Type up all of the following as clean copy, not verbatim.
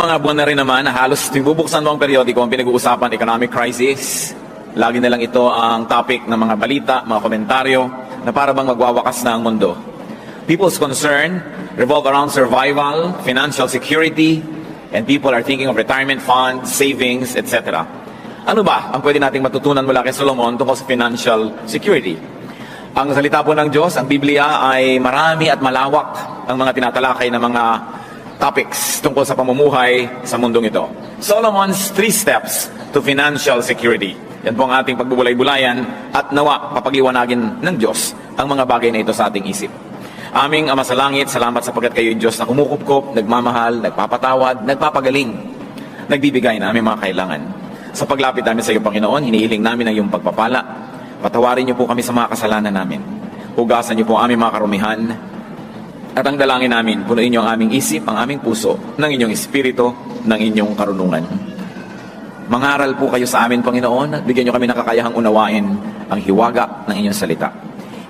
Mga buwan na rin naman na halos bubuksan mo ang periodiko ang pinag-uusapan economic crisis. Lagi na lang ito ang topic ng mga balita, mga komentaryo na para bang magwawakas na ang mundo. People's concern revolve around survival, financial security, and people are thinking of retirement funds, savings, etc. Ano ba ang pwede nating matutunan mula kay Solomon tungkol sa financial security? Ang salita po ng Diyos, ang Biblia ay marami at malawak ang mga tinatalakay na mga topics tungkol sa pamumuhay sa mundong ito. Solomon's 3 steps to financial security. Yan po ang ating pagbubulay-bulayan at nawa papagliwanagin ng Diyos ang mga bagay na ito sa ating isip. Aming Ama sa Langit, salamat sapagkat kayo Diyos na kumukupkop, nagmamahal, nagpapatawad, nagpapagaling, nagbibigay na aming mga kailangan. Sa paglapit namin sa iyo, Panginoon, hinihiling namin ang iyong pagpapala. Patawarin niyo po kami sa mga kasalanan namin. Hugasan niyo po aming mga karumihan. At ang dalangin namin, punuin niyo ang aming isip, ang aming puso, ng inyong espiritu, ng inyong karunungan. Mangaral po kayo sa amin, Panginoon, at bigyan niyo kami ng kakayahang unawain ang hiwaga ng inyong salita.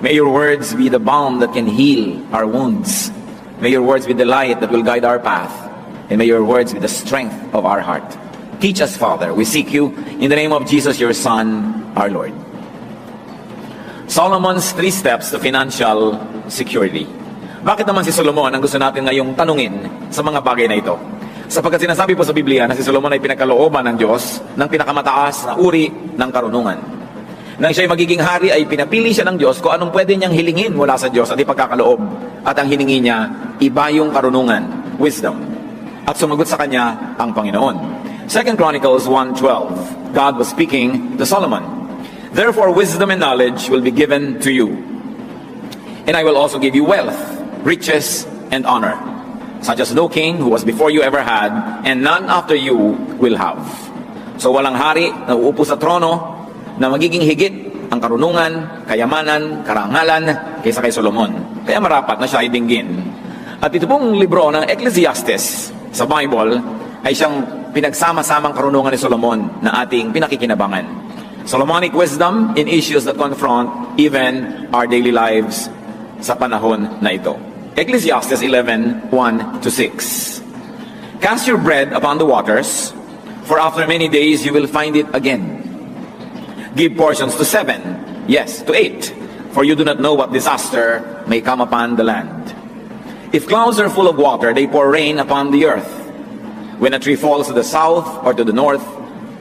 May your words be the balm that can heal our wounds. May your words be the light that will guide our path. And may your words be the strength of our heart. Teach us, Father. We seek you in the name of Jesus, your Son, our Lord. Solomon's 3 steps to financial security. Bakit naman si Solomon ang gusto natin ngayong tanungin sa mga bagay na ito? Sapagkat sinasabi po sa Biblia na si Solomon ay pinagkalooban ng Diyos ng pinakamataas na uri ng karunungan. Nang siya'y magiging hari ay pinapili siya ng Diyos kung anong pwede niyang hilingin mula sa Diyos at ipagkakaloob. At ang hiningi niya, iba yung karunungan, wisdom. At sumagot sa kanya ang Panginoon. 2 Chronicles 1:12, God was speaking to Solomon. Therefore wisdom and knowledge will be given to you. And I will also give you wealth, riches, and honor, such as no king who was before you ever had, and none after you will have. So walang hari na uupo sa trono na magiging higit ang karunungan, kayamanan, karangalan kaysa kay Solomon. Kaya marapat na siya ay dinggin. At ito pong libro ng Ecclesiastes sa Bible ay siyang pinagsama-samang karunungan ni Solomon na ating pinakikinabangan. Solomonic wisdom in issues that confront even our daily lives sa panahon na ito. Ecclesiastes 11:1-6. Cast your bread upon the waters, for after many days you will find it again. Give portions to 7, yes, to 8, for you do not know what disaster may come upon the land. If clouds are full of water, they pour rain upon the earth. When a tree falls to the south or to the north,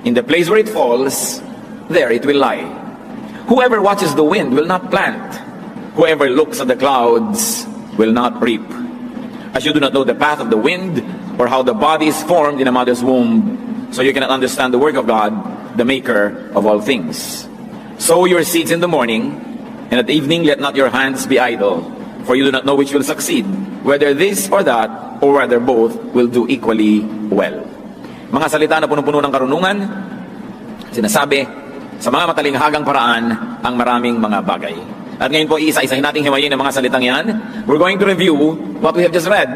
in the place where it falls, there it will lie. Whoever watches the wind will not plant. Whoever looks at the clouds will not reap. As you do not know the path of the wind, or how the body is formed in a mother's womb, so you cannot understand the work of God, the maker of all things. Sow your seeds in the morning, and at evening let not your hands be idle, for you do not know which will succeed, whether this or that, or whether both will do equally well. Mga salita na punong-puno ng karunungan, sinasabi sa mga matalinghagang paraan ang maraming mga bagay. At ngayon po, isa-isahin nating himayin ang mga salitang yan. We're going to review what we have just read.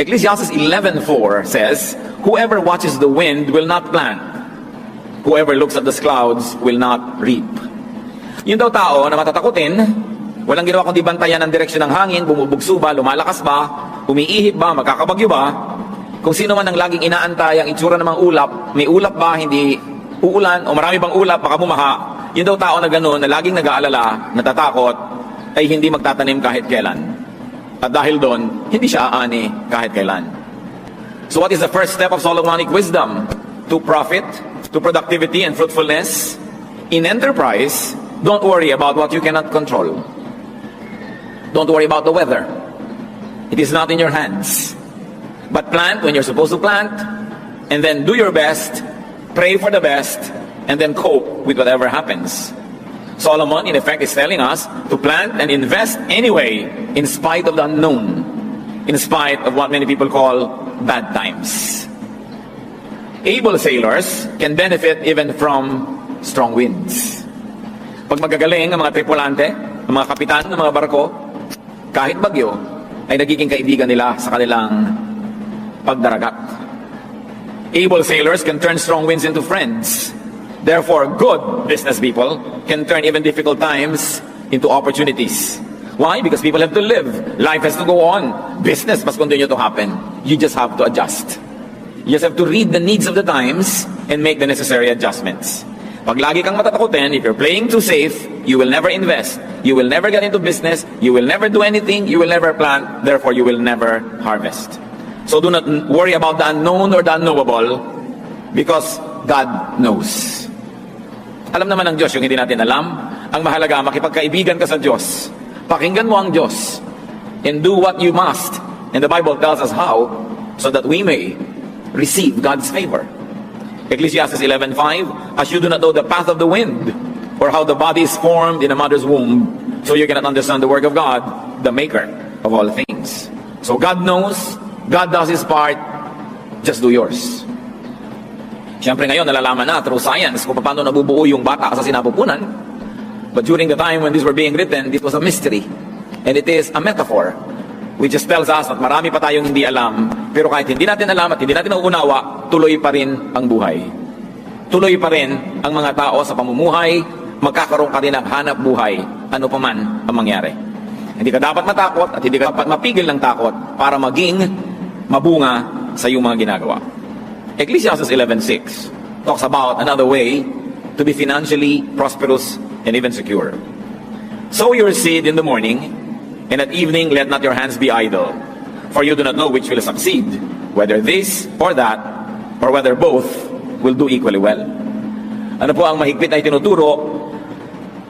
Ecclesiastes 11:4 says, whoever watches the wind will not plant. Whoever looks at the clouds will not reap. Yung daw tao na matatakutin, walang ginawa kundi bantayan ang direksyon ng hangin, bumubugso ba, lumalakas ba, umiihip ba, magkakabagyo ba, kung sino man ang laging inaantay ang itsura ng mga ulap, may ulap ba, hindi uulan, o marami bang ulap, baka bumaha. Yung daw tao na gano'n, na laging nag-aalala, natatakot, ay hindi magtatanim kahit kailan. At dahil doon, hindi siya aani kahit kailan. So what is the first step of Solomonic wisdom? To profit, to productivity and fruitfulness. In enterprise, don't worry about what you cannot control. Don't worry about the weather. It is not in your hands. But plant when you're supposed to plant, and then do your best, pray for the best, and then cope with whatever happens. Solomon, in effect, is telling us to plant and invest anyway, in spite of the unknown, in spite of what many people call bad times. Able sailors can benefit even from strong winds. Pag magagaling ang mga tripulante, ang mga kapitan ng mga barko, kahit bagyo, ay nagiging kaibigan nila sa kanilang pagdaragat. Able sailors can turn strong winds into friends. Therefore, good business people can turn even difficult times into opportunities. Why? Because people have to live. Life has to go on. Business must continue to happen. You just have to adjust. You just have to read the needs of the times and make the necessary adjustments. Pag lagi kang matatakutin, if you're playing too safe, you will never invest, you will never get into business, you will never do anything, you will never plant, therefore you will never harvest. So do not worry about the unknown or the unknowable, because God knows. Alam naman ng Diyos yung hindi natin alam. Ang mahalaga, makipagkaibigan ka sa Diyos. Pakinggan mo ang Diyos and do what you must. And the Bible tells us how, so that we may receive God's favor. Ecclesiastes 11:5, as you do not know the path of the wind, or how the body is formed in a mother's womb, so you cannot understand the work of God, the maker of all things. So God knows, God does His part, just do yours. Siyempre ngayon, nalalaman na through science kung paano nabubuo yung bata sa sinapupunan. But during the time when these were being written, this was a mystery. And it is a metaphor, which just tells us that marami pa tayong hindi alam, pero kahit hindi natin alam at hindi natin nauunawa, tuloy pa rin ang buhay. Tuloy pa rin ang mga tao sa pamumuhay, magkakaroon ka rin ng hanap buhay, ano pa man ang mangyari. Hindi ka dapat matakot at hindi ka dapat mapigil ng takot para maging mabunga sa iyong mga ginagawa. Ecclesiastes 11:6 talks about another way to be financially prosperous and even secure. Sow your seed in the morning, and at evening let not your hands be idle, for you do not know which will succeed, whether this or that, or whether both will do equally well. Ano po ang mahigpit na itinuturo?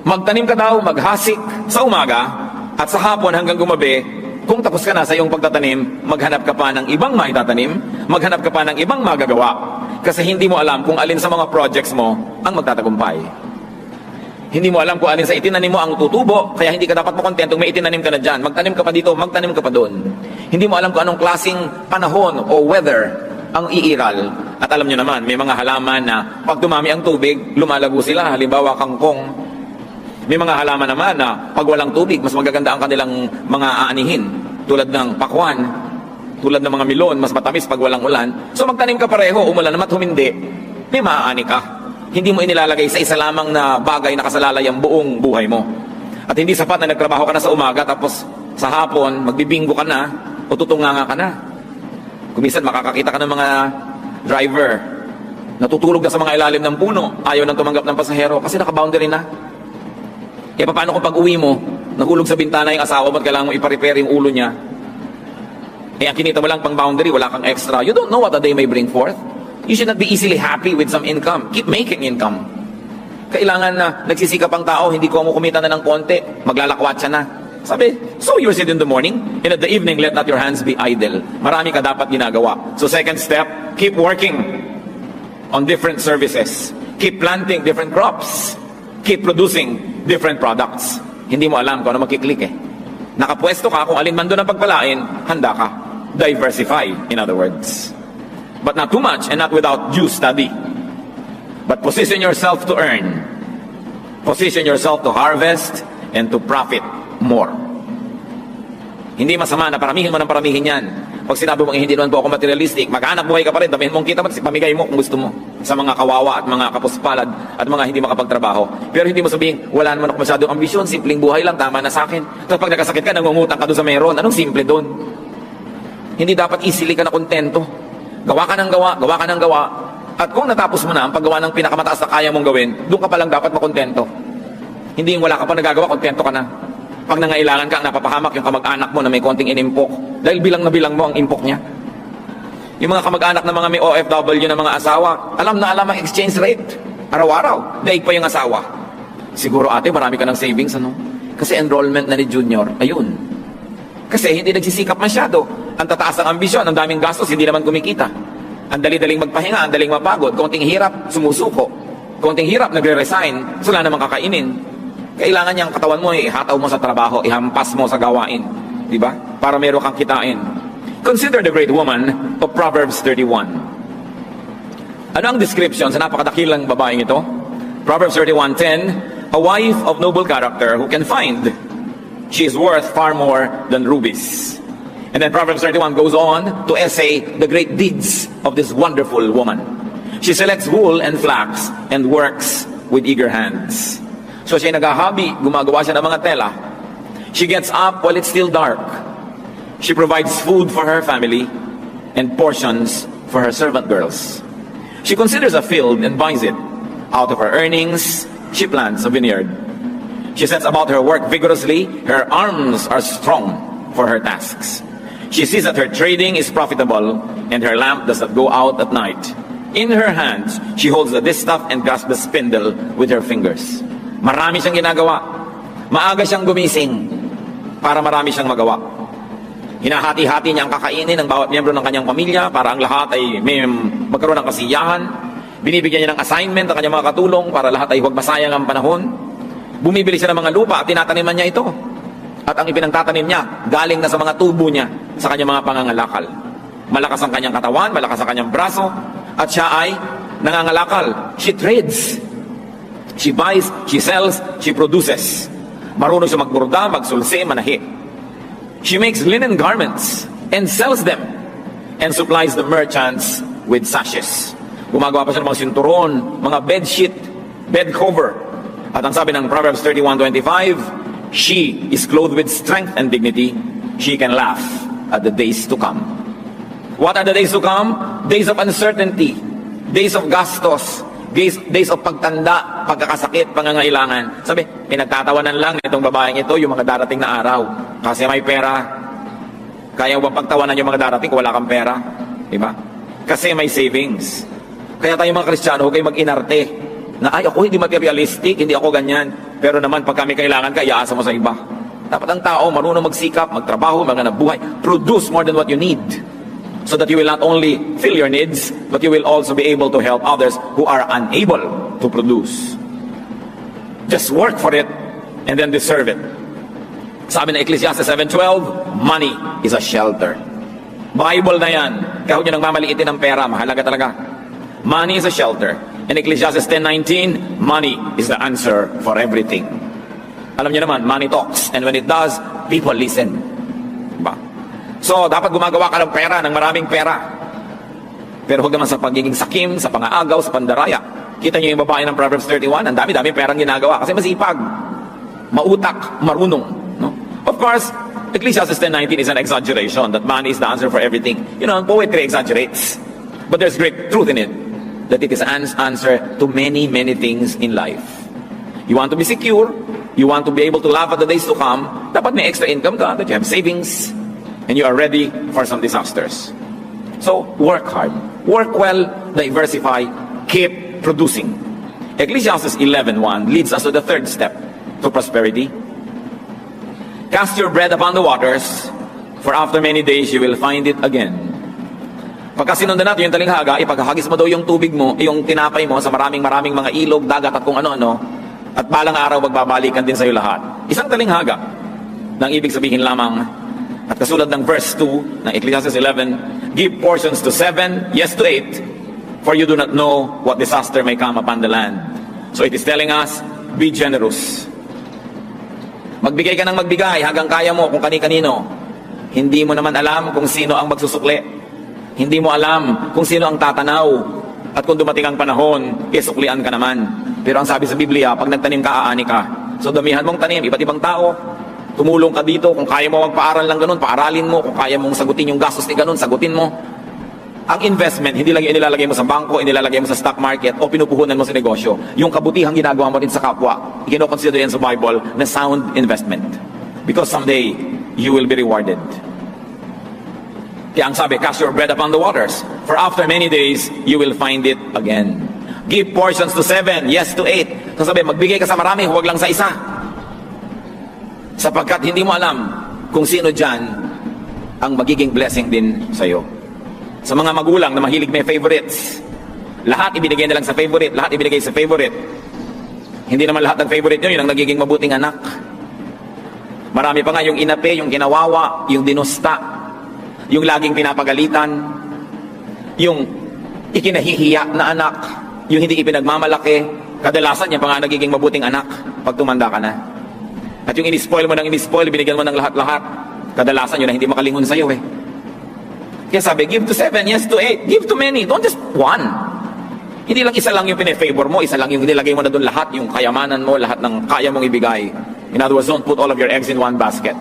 Magtanim ka daw, maghasik sa umaga, at sa hapon hanggang gumabi, kung tapos ka na sa iyong pagtatanim, maghanap ka pa ng ibang maitatanim, maghanap ka pa ng ibang magagawa, kasi hindi mo alam kung alin sa mga projects mo ang magtatagumpay. Hindi mo alam kung alin sa itinanim mo ang tutubo, kaya hindi ka dapat makontentong may itinanim ka na dyan. Magtanim ka pa dito, magtanim ka pa doon. Hindi mo alam kung anong klaseng panahon o weather ang iiral. At alam nyo naman, may mga halaman na pag dumami ang tubig, lumalago sila. Halimbawa, kangkong. May mga halaman naman na pag walang tubig, mas magaganda ang kanilang mga aanihin. Tulad ng pakwan, tulad ng mga milon, mas matamis pag walang ulan. So magtanim ka pareho, umulan naman humindi, may maaani ka. Hindi mo inilalagay sa isa lamang na bagay na kasalalay ang buong buhay mo. At hindi sapat na nagtrabaho ka na sa umaga, tapos sa hapon, magbibingo ka na, o tutunganga ka na. Kumisan makakakita ka ng mga driver, natutulog na sa mga ilalim ng puno, ayaw nang tumanggap ng pasahero, kasi naka-boundary na. E paano kung pag uwi mo, nahulog sa bintana yung asawa mo at kailangan mo ipa-repair yung ulo niya? Eh ang kinita mo lang pang boundary, wala kang extra. You don't know what a day may bring forth. You should not be easily happy with some income. Keep making income. Kailangan na nagsisikap ang tao, hindi ko mo kumita na ng konti, maglalakwat siya na. Sabi, sow your seed in the morning, and at the evening, let not your hands be idle. Marami ka dapat ginagawa. So second step, keep working on different services. Keep planting different crops. Keep producing different products. Hindi mo alam kung ano makiklik eh. Nakapwesto ka, kung alin man doon ang pagpalain, handa ka. Diversify, in other words. But not too much and not without due study. But position yourself to earn. Position yourself to harvest and to profit more. Hindi masama na paramihin mo ng paramihin yan. Pag sinabi mong hindi naman po ako materialistic, maghanap buhay ka pa rin, damihin mong kita, pamigay mo kung gusto mo sa mga kawawa at mga kapuspalad at mga hindi makapagtrabaho. Pero hindi mo sabihin, wala naman ako masyadong ambisyon, simpleng buhay lang, tama na sa akin. Tapos pag nagkasakit ka, nangungutang ka doon sa meron. Anong simple doon? Hindi dapat easily ka na kontento. Gawa ka ng gawa, gawa ka ng gawa. At kung natapos mo na ang paggawa ng pinakamataas na kaya mong gawin, doon ka pa lang dapat makontento. Hindi yung wala ka pa nagagawa, kontento ka na. Pag nangailangan ka, napapahamak yung kamag-anak mo na may konting inimpok. Dahil bilang na bilang mo ang impok niya. Yung mga kamag-anak na mga may OFW na mga asawa, alam na alam ang exchange rate. Araw-araw, daig pa yung asawa. Siguro ate, marami ka ng savings, ano? Kasi enrollment na ni Junior, ayun. Kasi hindi nagsisikap masyado. Ang tataas ang ambisyon, ang daming gastos, hindi naman kumikita. Ang dali-daling magpahinga, ang daling mapagod. Konting hirap, sumusuko. Konting hirap, nagre-resign. So, wala namang kakainin. Kailangan niyang katawan mo, ihataw mo sa trabaho, ihampas mo sa gawain. Diba? Para meron kang kitain. Consider the great woman of Proverbs 31. Ano ang description sa napakadakilang babaeng ito? Proverbs 31:10, a wife of noble character who can find. She is worth far more than rubies. And then Proverbs 31 goes on to essay the great deeds of this wonderful woman. She selects wool and flax and works with eager hands. So siya naghahabi, gumagawa siya ng mga tela. She gets up while it's still dark. She provides food for her family and portions for her servant girls. She considers a field and buys it. Out of her earnings, she plants a vineyard. She sets about her work vigorously. Her arms are strong for her tasks. She sees that her trading is profitable, and her lamp does not go out at night. In her hands, she holds the distaff and grasps the spindle with her fingers. Marami siyang ginagawa. Maaga siyang gumising para marami siyang magawa. Hinahati-hati niya ang kakainin ng bawat miyembro ng kanyang pamilya para ang lahat ay may magkaroon ng kasiyahan. Binibigyan niya ng assignment ang kanyang mga katulong para lahat ay huwag masayang ang panahon. Bumibili siya ng mga lupa at tinataniman niya ito. At ang ipinagtatanim niya, galing na sa mga tubo niya, sa kanyang mga pangangalakal. Malakas ang kanyang katawan, malakas ang kanyang braso, at siya ay nangangalakal. She trades. She buys, she sells, she produces. Marunong siya magburda, magsulsi, manahi. She makes linen garments and sells them and supplies the merchants with sashes. Gumagawa pa siya ng mga sinturon, mga bedsheet, bed cover. At ang sabi ng Proverbs 31:25, she is clothed with strength and dignity. She can laugh at the days to come. What are the days to come? Days of uncertainty, days of gastos, days of pagtanda, pagkakasakit, pangangailangan. Sabi, pinagtatawanan lang itong babaeng ito yung mga darating na araw. Kasi may pera. Kaya mo bang pagtawanan yung mga darating kung wala kang pera? Diba? Kasi may savings. Kaya tayo mga Kristiyano, huwag kayo mag-inarte. Na ay, ako hindi materialistic, hindi ako ganyan. Pero naman, pag kami kailangan ka, iaasa mo sa iba. Dapat ang tao, marunong magsikap, magtrabaho, maghanap buhay, produce more than what you need. So that you will not only fill your needs, but you will also be able to help others who are unable to produce. Just work for it, and then deserve it. Sabi na Ecclesiastes 7:12, money is a shelter. Bible na yan. Kaya huwag nyo nang mamaliitin ang pera, mahalaga talaga. Money is a shelter. In Ecclesiastes 10:19, money is the answer for everything. Alam niyo naman, money talks. And when it does, people listen. Diba? So, dapat gumagawa ka ng pera, ng maraming pera. Pero huwag naman sa pagiging sakim, sa pangaagaw, sa pandaraya. Kita niyo yung babae ng Proverbs 31, ang dami-dami perang ginagawa. Kasi masipag, mautak, marunong. No? Of course, Ecclesiastes 10:19 is an exaggeration that money is the answer for everything. You know, poetry exaggerates. But there's great truth in it. That it is an answer to many, many things in life. You want to be secure, you want to be able to laugh at the days to come, dapat may extra income ka, that you have savings, and you are ready for some disasters. So, work hard. Work well, diversify, keep producing. Ecclesiastes 11:1 leads us to the third step to prosperity. Cast your bread upon the waters, for after many days you will find it again. Pagka sinundan natin yung talinghaga, ipaghahagis mo daw yung tubig mo, yung tinapay mo sa maraming mga ilog, dagat at kung ano-ano, at balang araw magbabalikan din sa iyo lahat. Isang talinghaga ng ibig sabihin lamang. At kasulad ng verse 2 ng Ecclesiastes 11, give portions to 7, yes to 8, for you do not know what disaster may come upon the land. So it is telling us, be generous. Magbigay ka ng magbigay hanggang kaya mo kung kani-kanino. Hindi mo naman alam kung sino ang magsusukli. Hindi mo alam kung sino ang tatanaw. At kung dumating ang panahon, isuklian ka naman. Pero ang sabi sa Biblia, pag nagtanim ka, aani ka. So damihan mong tanim, iba't ibang tao. Tumulong ka dito. Kung kaya mo magpaaral lang ganun, paaralin mo. Kung kaya mong sagutin yung gastos ni ganun, sagutin mo. Ang investment, hindi lang yung inilalagay mo sa bangko, inilalagay mo sa stock market, o pinupuhunan mo sa negosyo. Yung kabutihang ginagawa mo rin sa kapwa, kino-consider yan sa Bible na sound investment. Because someday, you will be rewarded. Kaya ang sabi, cast your bread upon the waters, for after many days, you will find it again. Give portions to 7, yes to 8. So sabi, magbigay ka sa marami, huwag lang sa isa. Sapagkat hindi mo alam kung sino dyan ang magiging blessing din sa iyo. Sa mga magulang na mahilig may favorites, lahat ibinigay na lang sa favorite, lahat ibinigay sa favorite. Hindi naman lahat ng favorite nyo, yun ang nagiging mabuting anak. Marami pa nga yung inape, yung kinawawa, yung dinusta, yung laging pinapagalitan, yung ikinahihiya na anak, yung hindi ipinagmamalaki, kadalasan niya pa nga nagiging mabuting anak pag tumanda ka na. At yung inispoil mo ng inispoil, binigyan mo ng lahat-lahat, kadalasan yun na hindi makalingon sa'yo eh. Kaya sabi, give to 7, yes to 8, give to many, don't just one. Hindi lang isa lang yung pinefavor mo, isa lang yung nilagay mo na doon lahat, yung kayamanan mo, lahat ng kaya mong ibigay. In other words, don't put all of your eggs in one basket.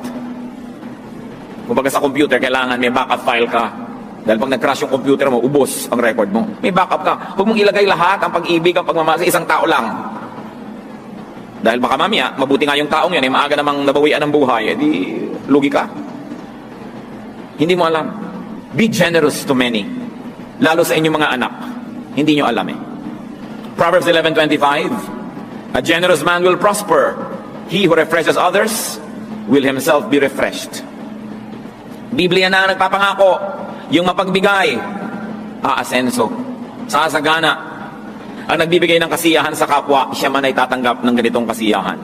Kung baga sa computer, kailangan may backup file ka. Dahil pag nag-crash yung computer mo, ubos ang record mo. May backup ka. Huwag mong ilagay lahat ang pag-ibig, ang pagmamahal sa isang tao lang. Dahil baka mamaya, mabuti nga yung taong yan, maaga namang nabawian ng buhay, edi lugi ka. Hindi mo alam. Be generous to many. Lalo sa inyong mga anak. Hindi nyo alam eh. Proverbs 11:25, a generous man will prosper. He who refreshes others will himself be refreshed. Biblia na ang nagpapangako, yung mapagbigay, aasenso, sasagana. Ang nagbibigay ng kasiyahan sa kapwa, siya man ay tatanggap ng ganitong kasiyahan.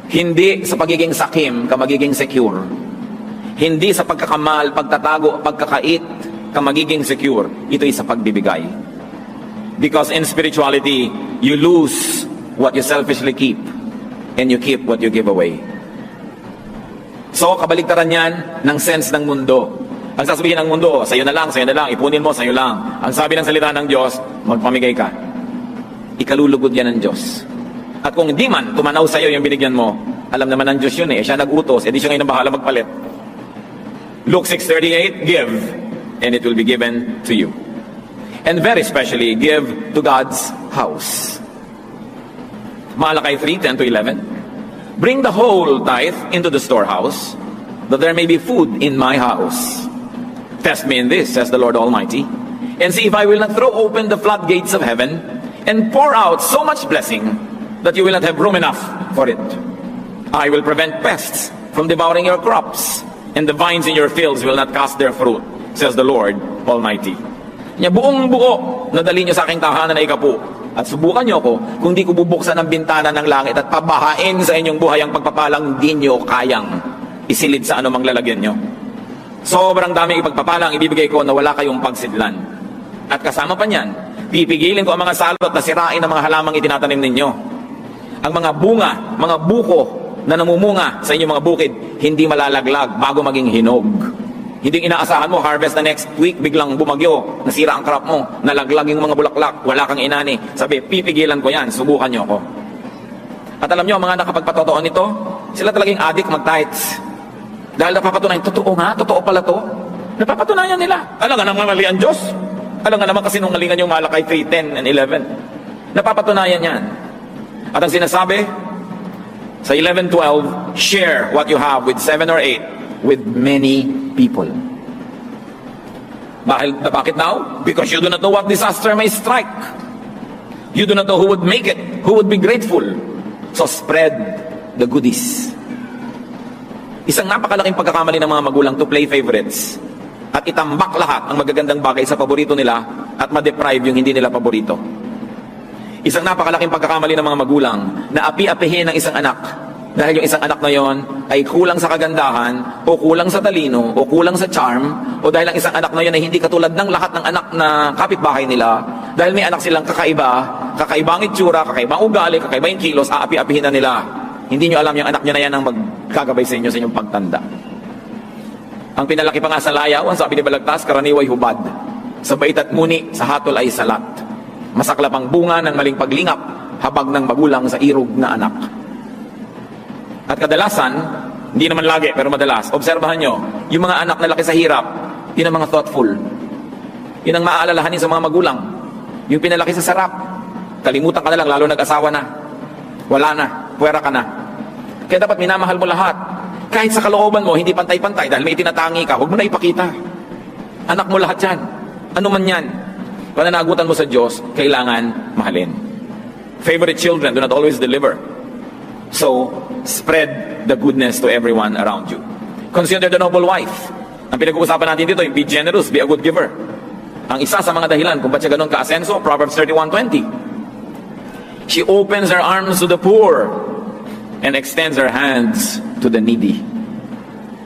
Hindi sa pagiging sakim ka magiging secure. Hindi sa pagkakamal, pagtatago, pagkakait ka magiging secure. Ito'y sa pagbibigay. Because in spirituality, you lose what you selfishly keep and you keep what you give away. So, kabaligtaran yan ng sense ng mundo. Ang sasabihin ng mundo, sa'yo na lang, ipunin mo, sa'yo lang. Ang sabi ng salita ng Diyos, magpamigay ka. Ikalulugod yan ng Diyos. At kung hindi man tumanaw sa'yo yung binigyan mo, alam naman ng Diyos yun eh. Siya nag-utos, edi siya ngayon ang bahala magpalit. Luke 6:38, give, and it will be given to you. And very especially, give to God's house. Malakay 3:10-11, bring the whole tithe into the storehouse, that there may be food in my house. Test me in this, says the Lord Almighty, and see if I will not throw open the floodgates of heaven and pour out so much blessing that you will not have room enough for it. I will prevent pests from devouring your crops, and the vines in your fields will not cast their fruit, says the Lord Almighty. Buong buo na dali nyo sa aking tahanan na ikapu, at subukan nyo ako kung di ko bubuksan ang bintana ng langit at pabahain sa inyong buhay ang pagpapalang di nyo kayang isilid sa anumang lalagyan nyo. Sobrang daming ipagpapalang ibibigay ko na wala kayong pagsidlan. At kasama pa niyan, pipigilin ko ang mga salot na sirain ng mga halamang itinatanim ninyo. Ang mga bunga, mga buko na namumunga sa inyong mga bukid, hindi malalaglag bago maging hinog. Hindi inaasahan mo, harvest na next week, biglang bumagyo, nasira ang crop mo, nalaglag yung mga bulaklak, wala kang inani. Sabi, pipigilan ko yan, subukan nyo ako. At alam nyo, ang mga nakapagpatotoo nito, sila talagang addict mag-tithes. Dahil napapatunayan, totoo nga, totoo pala to. Napapatunayan nila. Alam nga naman mali ang Diyos. Alam nga naman kasi nung ngalingan yung Malakay 3:10 and 11. Napapatunayan yan. At ang sinasabi, sa 11:12, share what you have with 7 or 8 with many people. Bakit now? Because you do not know what disaster may strike. You do not know who would make it, who would be grateful. So spread the goodies. Isang napakalaking pagkakamali ng mga magulang to play favorites at itambak lahat ang magagandang bagay sa paborito nila at ma-deprive yung hindi nila paborito. Isang napakalaking pagkakamali ng mga magulang na api-apihin ng isang anak dahil yung isang anak na yon ay kulang sa kagandahan o kulang sa talino o kulang sa charm o dahil ang isang anak na yon ay hindi katulad ng lahat ng anak na kapitbahay nila dahil may anak silang kakaibang itsura, kakaibang ugali, kakaibang kilos, aapi-apihin na nila. Hindi nyo alam yung anak nyo na yan ang magkagabay sa inyo sa inyong pagtanda. Ang pinalaki pa nga sa layaw, ang sabi ni Balagtas, karaniway hubad. Sa bait at muni, sa hatol ay salat. Masaklap ang bunga ng maling paglingap, habag ng magulang sa irog na anak. At kadalasan, hindi naman lagi, pero madalas, obserbahan nyo, yung mga anak na laki sa hirap, yun ang mga thoughtful. Yun ang maaalalahanin sa mga magulang. Yung pinalaki sa sarap, kalimutan ka na lang, lalo nag-asawa na. Wala na, puwera ka na. Kaya dapat minamahal mo lahat. Kahit sa kalooban mo, hindi pantay-pantay dahil may tinatangi ka, huwag mo na ipakita. Anak mo lahat yan. Ano man yan. Pananagutan mo sa Diyos, kailangan mahalin. Favorite children do not always deliver. So, spread the goodness to everyone around you. Consider the noble wife. Ang pinag-uusapan natin dito, be generous, be a good giver. Ang isa sa mga dahilan kung ba't siya ganun ka-asenso, Proverbs 31:20. She opens her arms to the poor and extends her hands to the needy.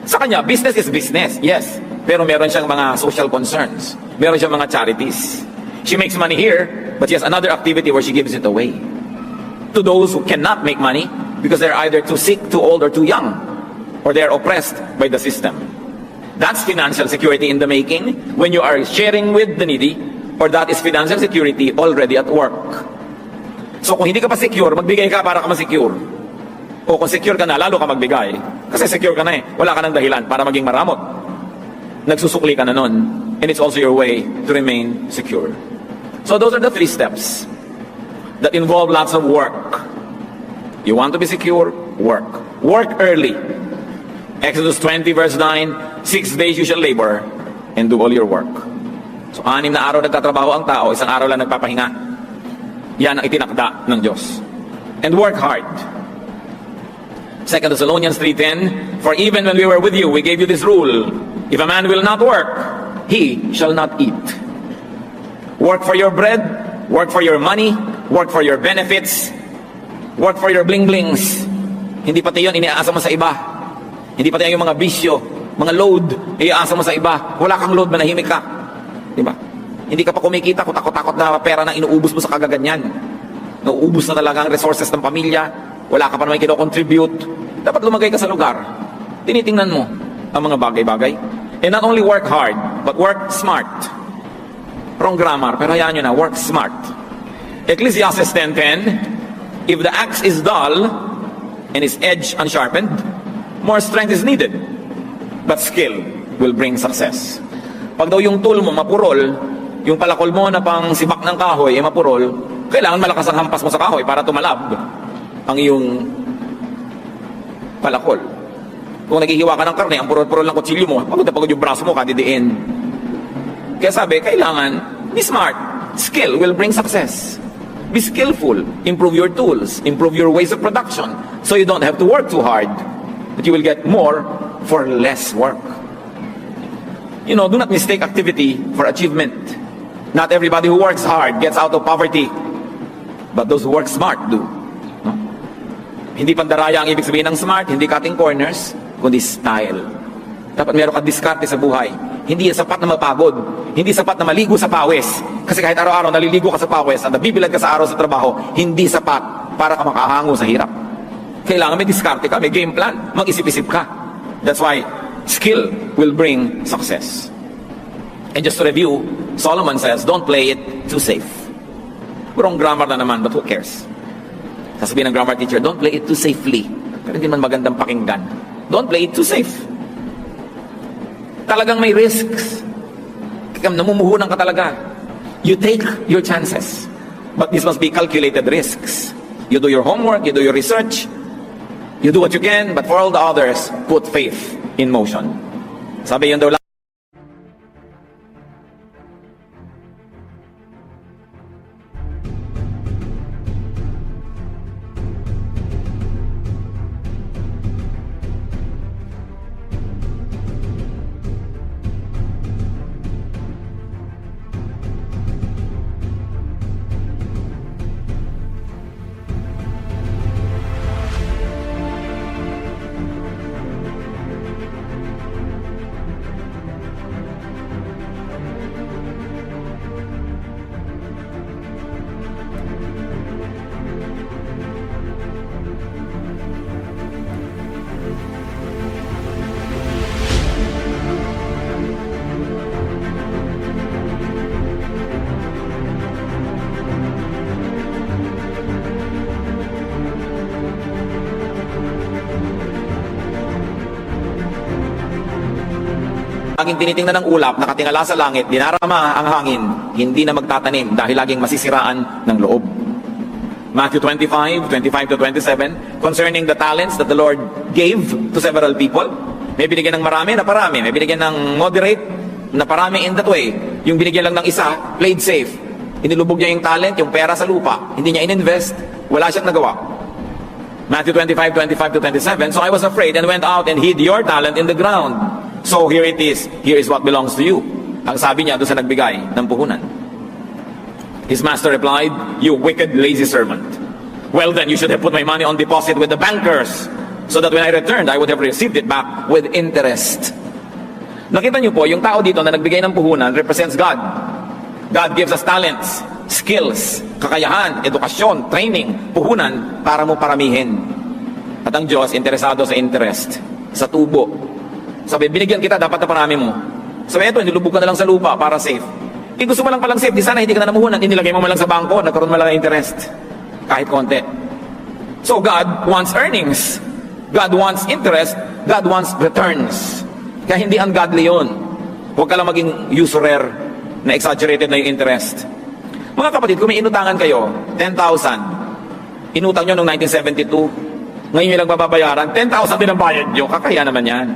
Sa kanya, business is business, yes. Pero meron siyang mga social concerns. Meron siyang mga charities. She makes money here, but she has another activity where she gives it away. To those who cannot make money because they're either too sick, too old, or too young, or they're oppressed by the system. That's financial security in the making when you are sharing with the needy, or that is financial security already at work. So kung hindi ka pa secure, magbigay ka para ka ma-secure. O kung secure ka na, lalo ka magbigay. Kasi secure ka na eh. Wala ka ng dahilan para maging maramot. nagsusukli ka na nun. And it's also your way to remain secure. So those are the 3 steps that involve lots of work. You want to be secure? Work. Work early. Exodus 20 verse 9, 6 days you shall labor and do all your work. So 6 na araw nagtatrabaho ang tao, 1 araw lang nagpapahinga. Yan ang itinakda ng Diyos. And work hard. 2 Thessalonians 3:10, for even when we were with you, we gave you this rule. If a man will not work, he shall not eat. Work for your bread, work for your money, work for your benefits, work for your bling-blings. Hindi pati yun, iniaasa mo sa iba. Hindi pati yung mga bisyo, mga load, iaasa mo sa iba. Wala kang load, manahimik ka. Diba? Hindi ka pa kumikita, kutakot-takot na pera na inuubos mo sa kagaganyan. Nauubos na talaga ang resources ng pamilya. Wala ka pa naman kino-contribute. Dapat lumagay ka sa lugar. Tinitingnan mo ang mga bagay-bagay. And not only work hard, but work smart. Wrong grammar, pero hayaan nyo na, work smart. Ecclesiastes 10:10, if the axe is dull and its edge unsharpened, more strength is needed, but skill will bring success. Pag daw yung tool mo mapurol, yung palakol mo na pang sibak ng kahoy ay mapurol, kailangan malakas ang hampas mo sa kahoy para tumalab ang iyong palakol. Kung naghihiwa ka ng karne, ang purol-purol ng kutsilyo mo, pagod na pagod yung braso mo, kadidiin. Kaya sabi, kailangan be smart. Skill will bring success. Be skillful. Improve your tools. Improve your ways of production. So you don't have to work too hard. But you will get more for less work. You know, do not mistake activity for achievement. Not everybody who works hard gets out of poverty. But those who work smart do. No? Hindi pandaraya ang ibig sabihin ng smart, hindi cutting corners, kundi style. Dapat meron ka diskarte sa buhay. Hindi sapat na mapagod. Hindi sapat na maligo sa pawis. Kasi kahit araw-araw naliligo ka sa pawis at nabibilad ka sa araw sa trabaho, hindi sapat para ka makahango sa hirap. Kailangan may diskarte ka, may game plan, mag-isip-isip ka. That's why skill will bring success. And just to review, Solomon says, don't play it too safe. Wrong grammar na naman, but who cares? Sasabihin ng grammar teacher, don't play it too safely. Pero hindi man magandang pakinggan. Don't play it too safe. Talagang may risks. Namumuhunan ka talaga. You take your chances. But this must be calculated risks. You do your homework, you do your research, you do what you can, but for all the others, put faith in motion. Sabi yun daw lang. Laging tinitingnan ng ulap, nakatingala sa langit, dinarama ang hangin, hindi na magtatanim dahil laging masisiraan ng loob. Matthew 25:25-27, concerning the talents that the Lord gave to several people. May binigyan ng marami na parami, may binigyan ng moderate na parami in that way. Yung binigyan lang ng isa, played safe. Inilubog niya yung talent, yung pera sa lupa. Hindi niya ininvest, wala siyang nagawa. Matthew 25:25-27, so I was afraid and went out and hid your talent in the ground. So here it is. Here is what belongs to you. Ang sabi niya doon sa nagbigay ng puhunan. His master replied, you wicked, lazy servant. Well then, you should have put my money on deposit with the bankers, so that when I returned, I would have received it back with interest. Nakita niyo po, yung tao dito na nagbigay ng puhunan represents God. God gives us talents, skills, kakayahan, edukasyon, training, puhunan para mo paramihin. At ang Diyos, interesado sa interest, sa tubo. Sabi, binigyan kita, dapat na parami mo. Sabi, eto, nilubog ka na lang sa lupa para safe. Eh, gusto mo lang palang safe, di sana hindi ka na namuhunan, inilagay mo lang sa bangko, nagkaroon mo lang ng interest. Kahit konti. So God wants earnings. God wants interest. God wants returns. Kaya hindi ungodly yun. Huwag ka lang maging usurer na exaggerated na yung interest. Mga kapatid, kung may inutangan kayo, 10,000, inutang nyo noong 1972, ngayon nyo lang babayaran, 10,000 din ang bayad nyo, kakaya naman yan.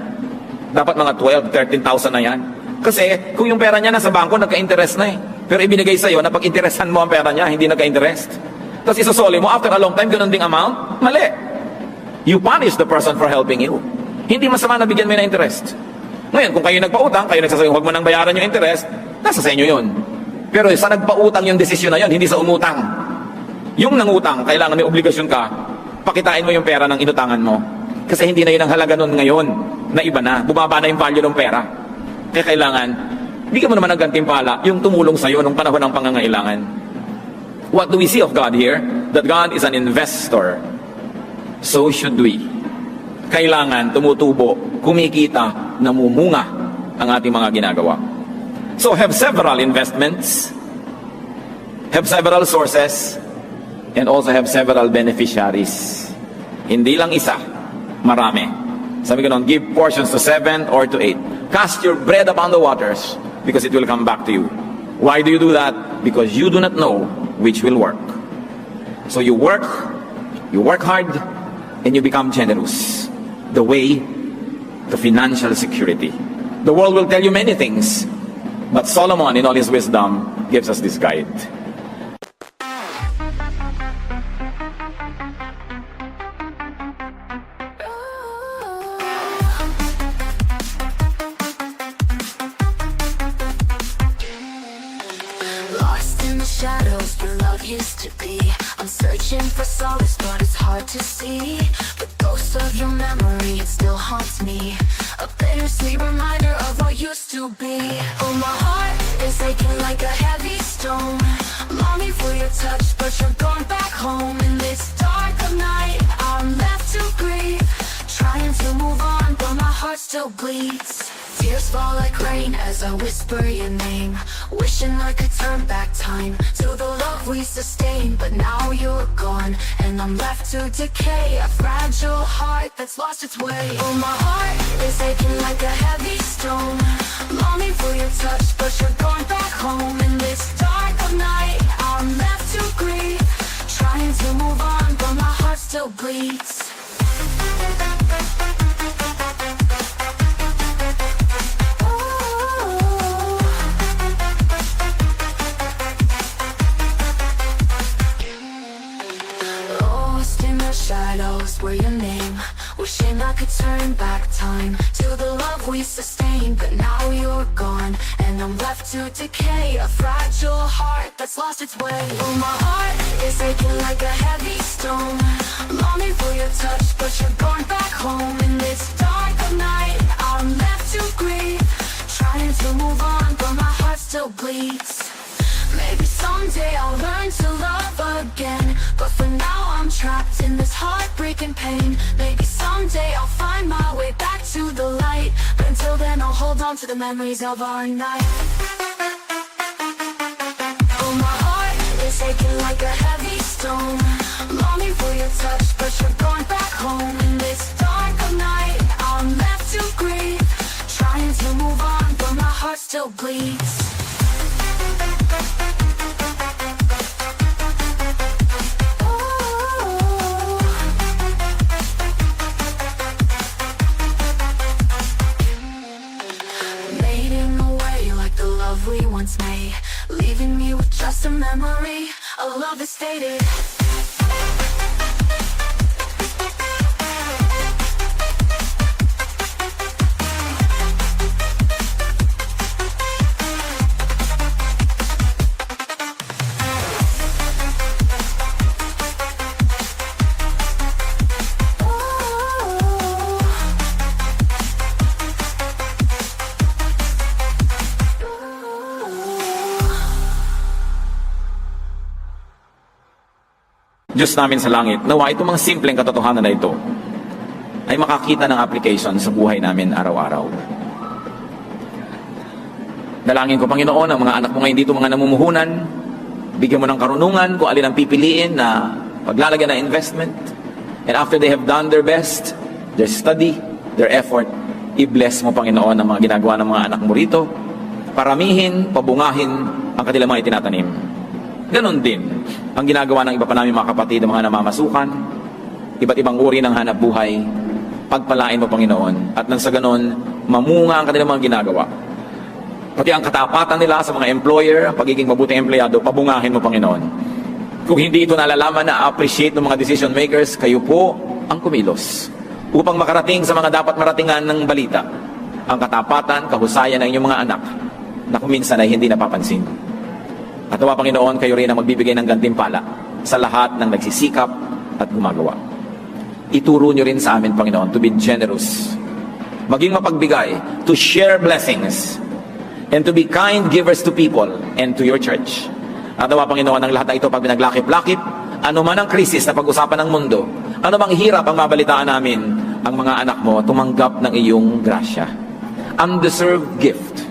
Dapat mga 12, 13,000 na yan. Kasi kung yung pera niya nasa bangko, nagka-interest na eh. Pero ibinigay sa'yo na pag-interesan mo ang pera niya, hindi nagka-interest. Tapos isosoli mo, after a long time, ganun ding amount, mali. You punish the person for helping you. Hindi masama na bigyan mo yun ng interest. Ngayon, kung kayo nagpautang, kayo nagsasabi, huwag mo nang bayaran yung interest, nasa sa inyo yun. Pero sa nagpautang yung desisyon na yun, hindi sa umutang. Yung nangutang, kailangan may obligasyon ka, pakitain mo yung pera ng inutangan mo. Kasi hindi na yun ang halaga nun ngayon, na iba na, bumaba na yung value ng pera. Kaya kailangan, bigyan mo naman ng gantimpala yung tumulong sa'yo nung panahon ng pangangailangan. What do we see of God here? That God is an investor. So should we. Kailangan tumutubo, kumikita, namumunga ang ating mga ginagawa. So have several investments, have several sources, and also have several beneficiaries. Hindi lang isa, marami. Sabi ko noon, give portions to 7 or to 8. Cast your bread upon the waters because it will come back to you. Why do you do that? Because you do not know which will work. So you work hard, and you become generous. The way to financial security. The world will tell you many things, but Solomon, in all his wisdom, gives us this guide. Lost in the shadows, your love used to be. I'm searching for solace, but it's hard to see. The ghost of your memory, it still haunts me. A bittersweet reminder of what used to be. Oh, my heart is aching like a heavy stone. Longing for your touch, but you're gone back home. In this dark of night, I'm left to grieve. Trying to move on, but my heart still bleeds. Tears fall like rain as I whisper your name. Wishing I could turn back time to the love we sustained. But now you're gone and I'm left to decay. A fragile heart that's lost its way. Oh, my heart is aching like a heavy stone. Longing for your touch, but you're gone back home. In this dark of night, I'm left to grieve. Trying to move on, but my heart still bleeds. Shadows were your name. Wishing I could turn back time to the love we sustained. But now you're gone and I'm left to decay. A fragile heart that's lost its way. Oh, my heart is aching like a heavy stone. Longing for your touch, but you're gone back home. In this dark of night, I'm left to grieve. Trying to move on, but my heart still bleeds. Maybe someday I'll learn to love again, but for now I'm trapped in this heartbreaking pain. Maybe someday I'll find my way back to the light, but until then I'll hold on to the memories of our night. Oh, my heart is aching like a heavy stone. Longing for your touch, but you're gone back home. In this dark of night, I'm left to grieve. Trying to move on, but my heart still bleeds. We once made, leaving me with just a memory. A love that's faded. Diyos namin sa langit, nawa itong mga simpleng katotohanan na ito ay makakita ng application sa buhay namin araw-araw. Dalangin ko, Panginoon, ang mga anak mo ngayon dito, mga namumuhunan, bigyan mo ng karunungan kung alin ang pipiliin na paglalagyan ng investment. And after they have done their best, their study, their effort, i-bless mo, Panginoon, ang mga ginagawa ng mga anak mo rito. paramihin, pabungahin ang kanilang mga itinatanim. Ganon din ang ginagawa ng iba pa namin mga kapatid, ng mga namamasukan, iba't ibang uri ng hanap buhay. Pagpalain mo, Panginoon, at nang sa ganon, mamunga ang kanilang mga ginagawa. Pati ang katapatan nila sa mga employer, ang pagiging mabuting empleyado, pabungahin mo, Panginoon. Kung hindi ito nalalaman na appreciate ng mga decision makers, kayo po ang kumilos upang makarating sa mga dapat maratingan ng balita, ang katapatan, kahusayan ng inyong mga anak na kung minsan ay hindi napapansin. At nawa, Panginoon, kayo rin ang magbibigay ng gantimpala sa lahat ng nagsisikap at gumagawa. Ituro nyo rin sa amin, Panginoon, to be generous, maging mapagbigay, to share blessings, and to be kind givers to people and to your church. At nawa, Panginoon, ang lahat na ito pag pinaglakip-lakip, ano man ang krisis na pag-usapan ng mundo, ano mang hirap ang mabalitaan namin, ang mga anak mo tumanggap ng iyong grasya. Undeserved gift.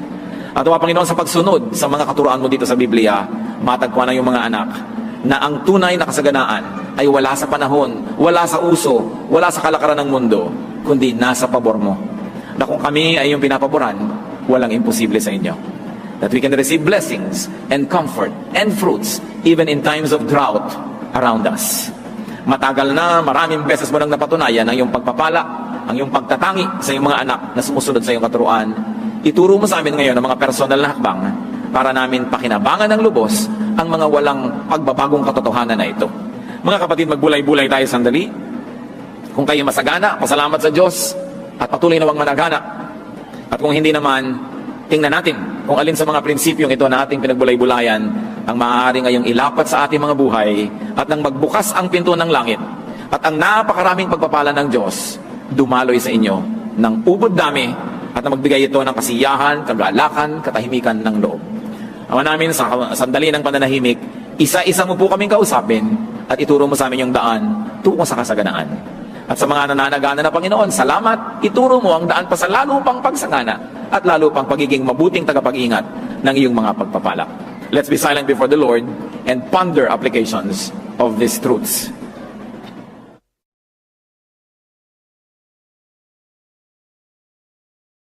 At nawa, Panginoon, sa pagsunod sa mga katuroan mo dito sa Biblia, matagpuan ng iyong mga anak na ang tunay na kasaganaan ay wala sa panahon, wala sa uso, wala sa kalakaran ng mundo, kundi nasa pabor mo. Na kung kami ay iyong pinapaboran, walang imposible sa inyo. That we can receive blessings and comfort and fruits even in times of drought around us. Matagal na, maraming beses mo nang napatunayan ang iyong pagpapala, ang iyong pagtatangi sa iyong mga anak na sumusunod sa iyong katuruan. Ituro mo sa amin ngayon ang mga personal na hakbang para namin pakinabangan ng lubos ang mga walang pagbabagong katotohanan na ito. Mga kapatid, magbulay-bulay tayo sandali. Kung kayo masagana, pasalamat sa Diyos at patuloy nawang managana. At kung hindi naman, tingnan natin kung alin sa mga prinsipyong ito na ating pinagbulay-bulayan ang maaari ngayong ilapat sa ating mga buhay at nang magbukas ang pinto ng langit at ang napakaraming pagpapala ng Diyos dumaloy sa inyo ng ubod dami at na magbigay ito ng kasiyahan, kagalakan, katahimikan ng loob. Ama namin, sa sandali ng pananahimik, isa-isa mo po kaming kausapin at ituro mo sa amin yung daan tungo sa kasaganaan. At sa mga nananagana na Panginoon, salamat, ituro mo ang daan pa sa lalo pang pagsagana at lalo pang pagiging mabuting tagapag-ingat ng iyong mga pagpapala. Let's be silent before the Lord and ponder applications of these truths.